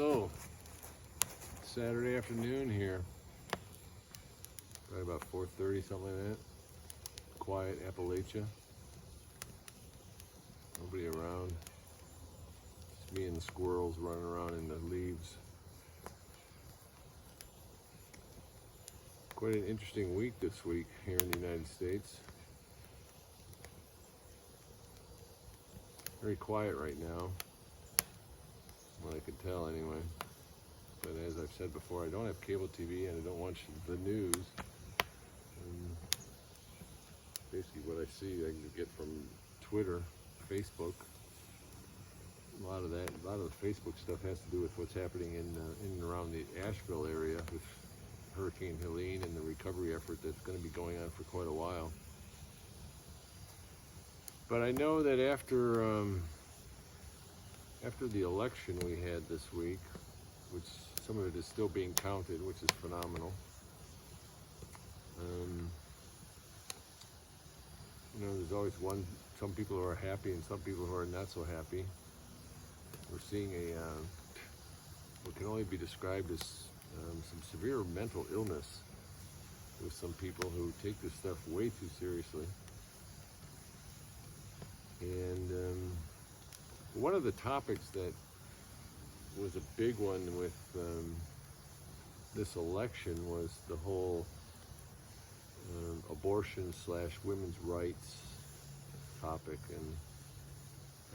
So, Saturday afternoon here, probably about 4:30, something like that. Quiet Appalachia. Nobody around. Just me and the squirrels running around in the leaves. Quite an interesting week this week here in the United States. Very quiet right now, what I can tell anyway. But as I've said before, I don't have cable TV and I don't watch the news. And basically what I see I can get from Twitter, Facebook. A lot of the Facebook stuff has to do with what's happening in and around the Asheville area with Hurricane Helen and the recovery effort that's going to be going on for quite a while. But I know that after the election we had this week, which some of it is still being counted, which is phenomenal. There's always some people who are happy and some people who are not so happy. We're seeing what can only be described as some severe mental illness with some people who take this stuff way too seriously. And one of the topics that was a big one with this election was the whole abortion/women's rights topic. And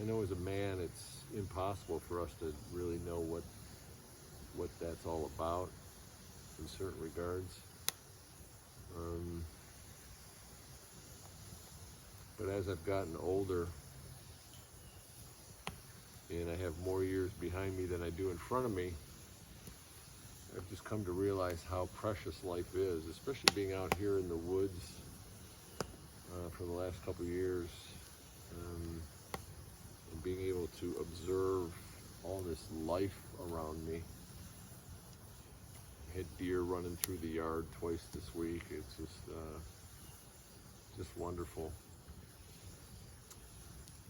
I know as a man it's impossible for us to really know what that's all about in certain regards. But as I've gotten older and I have more years behind me than I do in front of me, I've just come to realize how precious life is, especially being out here in the woods for the last couple of years, and being able to observe all this life around me. I had deer running through the yard twice this week. It's just wonderful.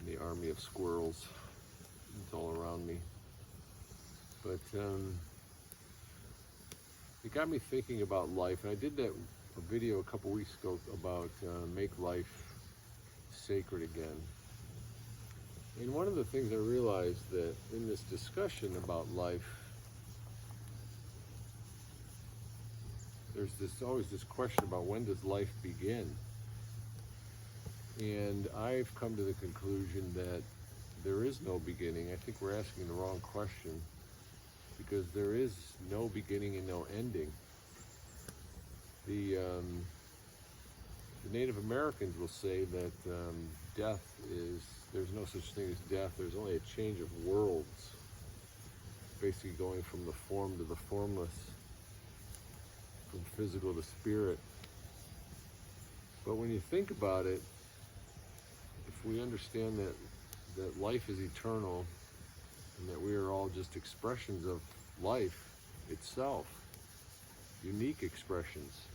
And the army of squirrels, it's all around me. But it got me thinking about life, and I did a video a couple weeks ago about make life sacred again. And one of the things I realized that in this discussion about life, there's always this question about when does life begin? And I've come to the conclusion that there is no beginning. I think we're asking the wrong question, because there is no beginning and no ending. The Native Americans will say that there's no such thing as death. There's only a change of worlds, basically going from the form to the formless, from physical to spirit. But when you think about it, if we understand that life is eternal and that we are all just expressions of life itself, unique expressions,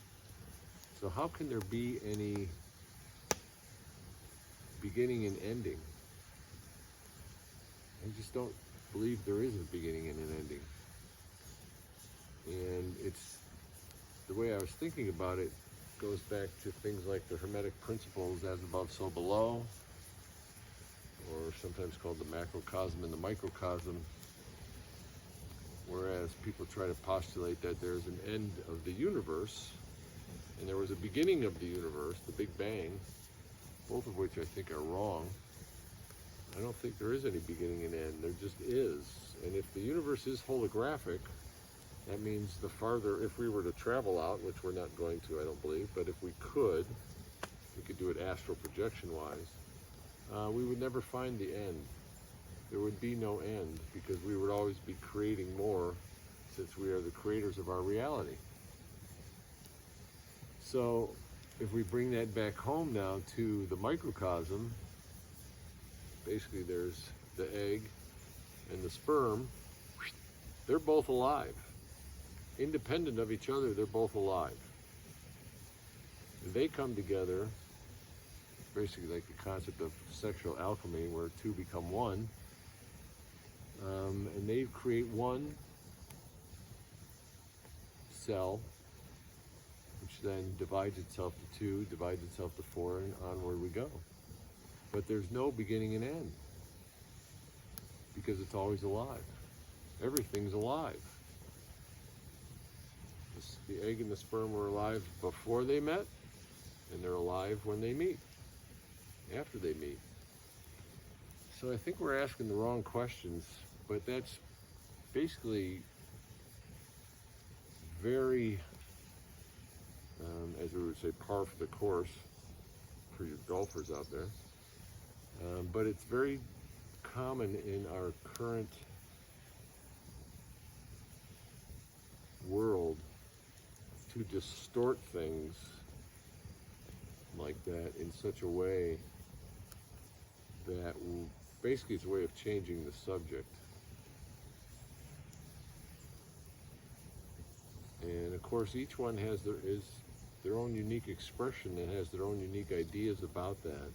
so how can there be any beginning and ending? I just don't believe there is a beginning and an ending. And it's the way I was thinking about it goes back to things like the Hermetic principles, as above, so below, or sometimes called the macrocosm and the microcosm, whereas people try to postulate that there's an end of the universe and there was a beginning of the universe, the Big Bang, both of which I think are wrong. I don't think there is any beginning and end. There just is. And if the universe is holographic, that means the farther, if we were to travel out, which we're not going to, I don't believe, but if we could do it astral projection-wise, we would never find the end. There would be no end, because we would always be creating more, since we are the creators of our reality. So if we bring that back home now to the microcosm, basically there's the egg and the sperm. They're both alive. Independent of each other, they're both alive. And they come together, basically like the concept of sexual alchemy, where two become one, and they create one cell, which then divides itself to two, divides itself to four, and onward we go. But there's no beginning and end, because it's always alive. Everything's alive. The egg and the sperm were alive before they met, and they're alive when they meet, after they meet. So I think we're asking the wrong questions, but that's basically very, as we would say, par for the course for your golfers out there. But it's very common in our current world to distort things like that in such a way that basically it's a way of changing the subject. And of course each one has their own unique expression and has their own unique ideas about that.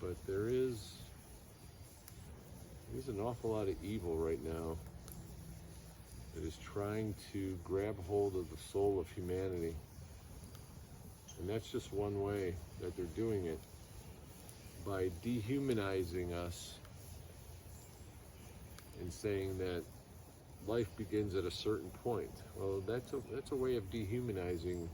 But there's an awful lot of evil right now that is trying to grab hold of the soul of humanity. And that's just one way that they're doing it, by dehumanizing us and saying that life begins at a certain point. Well, that's a way of dehumanizing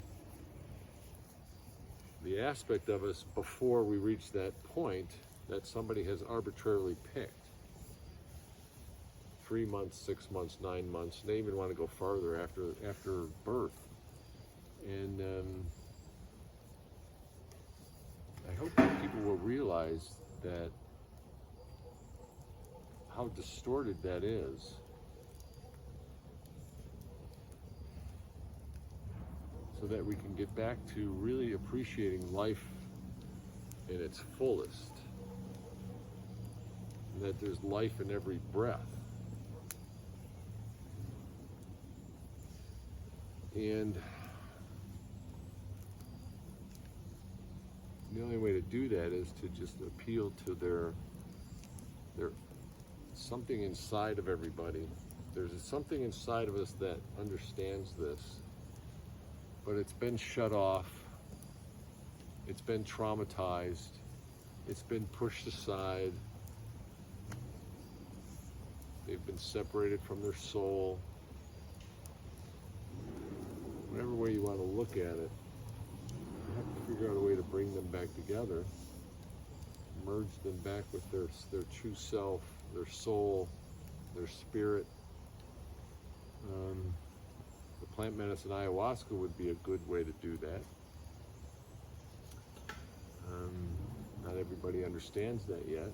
the aspect of us before we reach that point that somebody has arbitrarily picked. 3 months, 6 months, 9 months. They even want to go farther after birth. And I hope that people will realize that how distorted that is. So that we can get back to really appreciating life in its fullest. And that there's life in every breath. And the only way to do that is to just appeal to their something inside of everybody. There's something inside of us that understands this, but it's been shut off, it's been traumatized, it's been pushed aside, they've been separated from their soul. Whatever way you want to look at it, you have to figure out a way to bring them back together, merge them back with their true self, their soul, their spirit. The plant medicine ayahuasca would be a good way to do that. Not everybody understands that yet.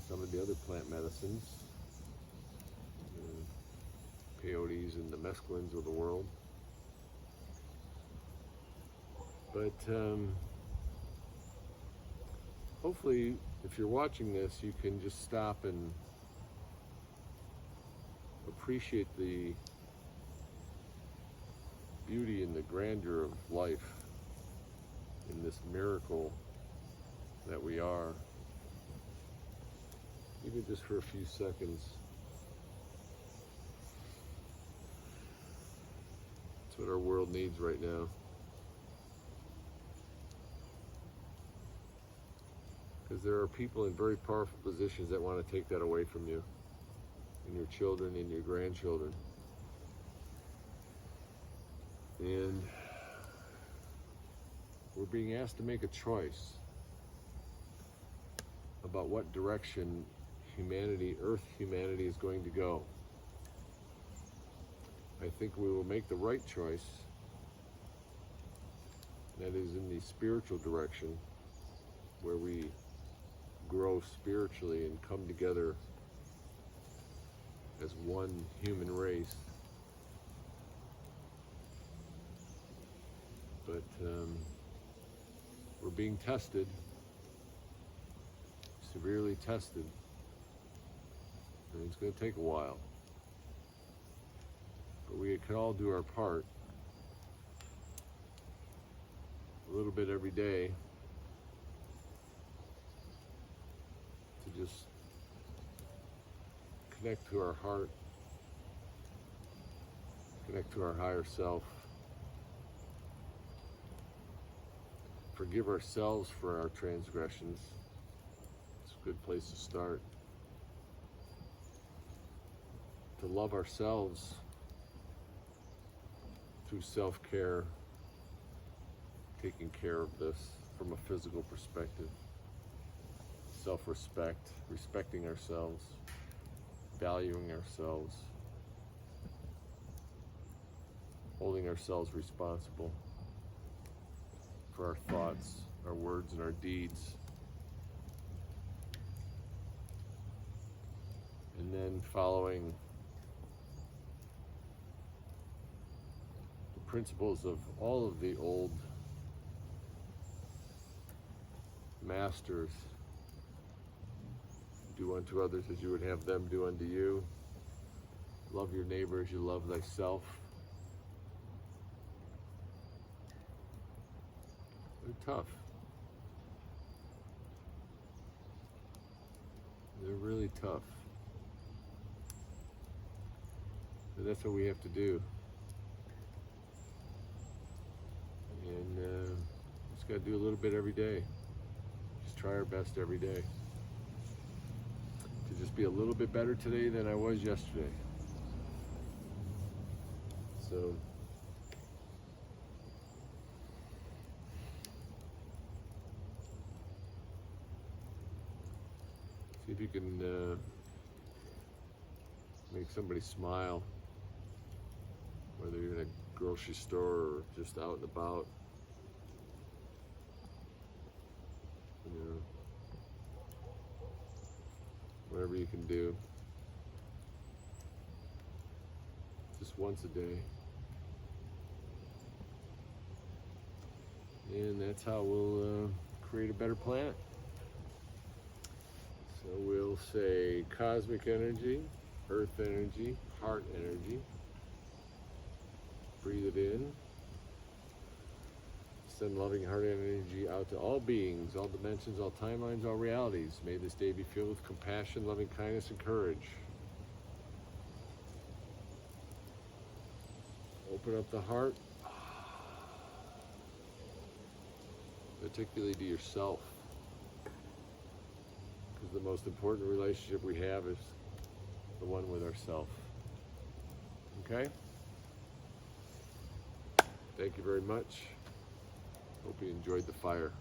Some of the other plant medicines, peyotes and the mescalines of the world. But hopefully, if you're watching this, you can just stop and appreciate the beauty and the grandeur of life in this miracle that we are, even just for a few seconds. That's what our world needs right now. Because there are people in very powerful positions that want to take that away from you, and your children and your grandchildren. And we're being asked to make a choice about what direction Earth humanity is going to go. I think we will make the right choice, that is in the spiritual direction, where we grow spiritually and come together as one human race. But we're being tested, severely tested, and it's going to take a while. But we can all do our part, a little bit every day, to just connect to our heart, connect to our higher self, forgive ourselves for our transgressions. It's a good place to start. To love ourselves through self-care, taking care of this from a physical perspective, self-respect, respecting ourselves, valuing ourselves, holding ourselves responsible for our thoughts, our words, and our deeds. And then following the principles of all of the old masters. Do unto others as you would have them do unto you. Love your neighbor as you love thyself. They're tough. They're really tough. But that's what we have to do. And just got to do a little bit every day. Just try our best every day. To just be a little bit better today than I was yesterday. So, see if you can make somebody smile, whether you're in a grocery store or just out and about. You know, whatever you can do. Just once a day. And that's how we'll create a better planet. So we'll say cosmic energy, earth energy, heart energy. Breathe it in. Send loving heart energy out to all beings, all dimensions, all timelines, all realities. May this day be filled with compassion, loving kindness, and courage. Open up the heart, particularly to yourself. Because the most important relationship we have is the one with ourself. Okay? Thank you very much. Hope you enjoyed the fire.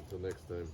Until next time.